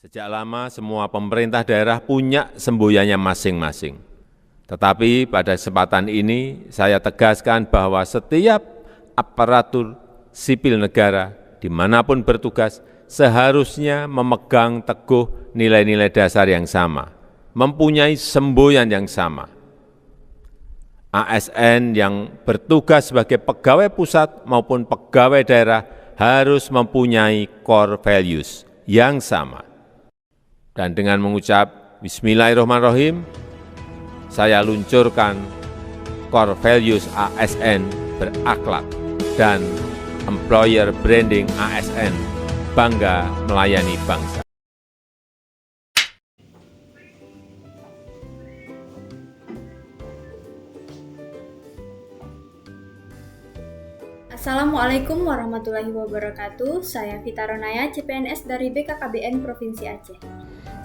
Sejak lama semua pemerintah daerah punya semboyannya masing-masing. Tetapi pada kesempatan ini saya tegaskan bahwa setiap aparatur sipil negara dimanapun bertugas seharusnya memegang teguh nilai-nilai dasar yang sama, mempunyai semboyan yang sama. ASN yang bertugas sebagai pegawai pusat maupun pegawai daerah harus mempunyai core values yang sama. Dan dengan mengucap Bismillahirrahmanirrahim, saya luncurkan core values ASN berakhlak dan employer branding ASN bangga melayani bangsa. Assalamualaikum warahmatullahi wabarakatuh. Saya Vita Ronaya, CPNS dari BKKBN Provinsi Aceh.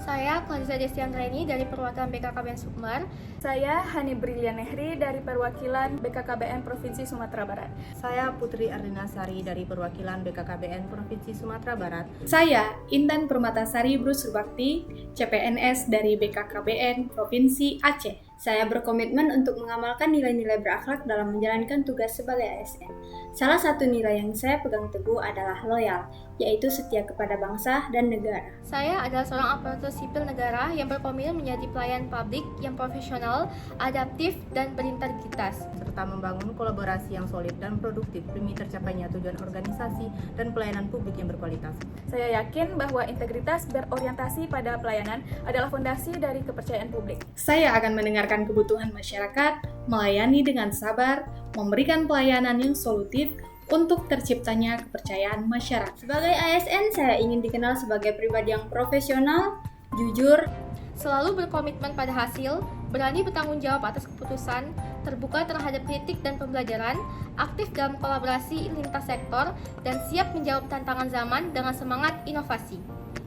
Saya Khadijah Destiandraini dari perwakilan BKKBN Sumber. Saya Hani Brilian Nehri dari perwakilan BKKBN Provinsi Sumatera Barat. Saya Putri Ardina Sari dari perwakilan BKKBN Provinsi Sumatera Barat. Saya Intan Permatasari Brus Bakti, CPNS dari BKKBN Provinsi Aceh. Saya berkomitmen untuk mengamalkan nilai-nilai berakhlak dalam menjalankan tugas sebagai ASN. Salah satu nilai yang saya pegang teguh adalah loyal, yaitu setia kepada bangsa dan negara. Saya adalah seorang aparatur sipil negara yang berkomitmen menjadi pelayan publik yang profesional, adaptif, dan berintegritas, serta membangun kolaborasi yang solid dan produktif demi tercapainya tujuan organisasi dan pelayanan publik yang berkualitas. Saya yakin bahwa integritas berorientasi pada pelayanan adalah fondasi dari kepercayaan publik. Saya akan mendengarkan kebutuhan masyarakat, melayani dengan sabar, memberikan pelayanan yang solutif untuk terciptanya kepercayaan masyarakat. Sebagai ASN, saya ingin dikenal sebagai pribadi yang profesional, jujur, selalu berkomitmen pada hasil, berani bertanggung jawab atas keputusan, terbuka terhadap kritik dan pembelajaran, aktif dalam kolaborasi lintas sektor, dan siap menjawab tantangan zaman dengan semangat inovasi.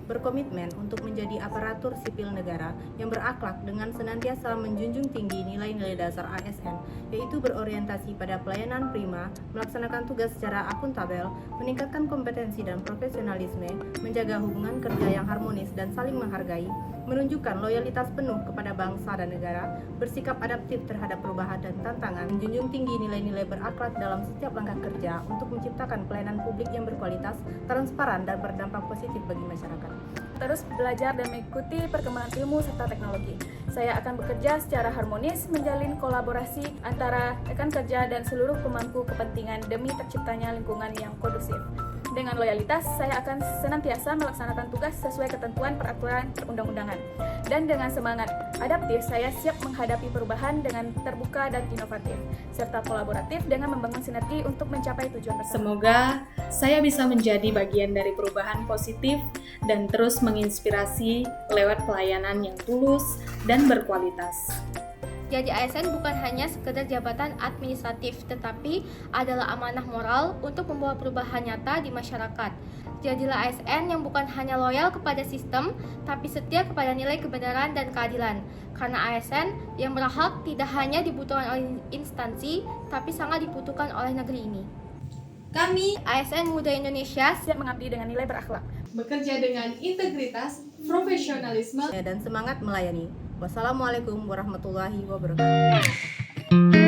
Berkomitmen untuk menjadi aparatur sipil negara yang berakhlak dengan senantiasa menjunjung tinggi nilai-nilai dasar ASN, yaitu berorientasi pada pelayanan prima, melaksanakan tugas secara akuntabel, meningkatkan kompetensi dan profesionalisme, menjaga hubungan kerja yang harmonis dan saling menghargai, menunjukkan loyalitas penuh kepada bangsa dan negara, bersikap adaptif terhadap perubahan dan tantangan, menjunjung tinggi nilai-nilai berakhlak dalam setiap langkah kerja untuk menciptakan pelayanan publik yang berkualitas, transparan, dan berdampak positif bagi masyarakat. Terus belajar dan mengikuti perkembangan ilmu serta teknologi. Saya akan bekerja secara harmonis, menjalin kolaborasi antara rekan kerja dan seluruh pemangku kepentingan demi terciptanya lingkungan yang kondusif. Dengan loyalitas, saya akan senantiasa melaksanakan tugas sesuai ketentuan peraturan perundang-undangan. Dan dengan semangat adaptif, saya siap menghadapi perubahan dengan terbuka dan inovatif, serta kolaboratif dengan membangun sinergi untuk mencapai tujuan bersama. Semoga saya bisa menjadi bagian dari perubahan positif dan terus menginspirasi lewat pelayanan yang tulus dan berkualitas. Jadi ASN bukan hanya sekedar jabatan administratif, tetapi adalah amanah moral untuk membawa perubahan nyata di masyarakat. Jadilah ASN yang bukan hanya loyal kepada sistem, tapi setia kepada nilai kebenaran dan keadilan. Karena ASN yang berakhlak tidak hanya dibutuhkan oleh instansi, tapi sangat dibutuhkan oleh negeri ini. Kami, ASN Muda Indonesia, siap mengabdi dengan nilai berakhlak, bekerja dengan integritas, profesionalisme, dan semangat melayani. Wassalamualaikum warahmatullahi wabarakatuh.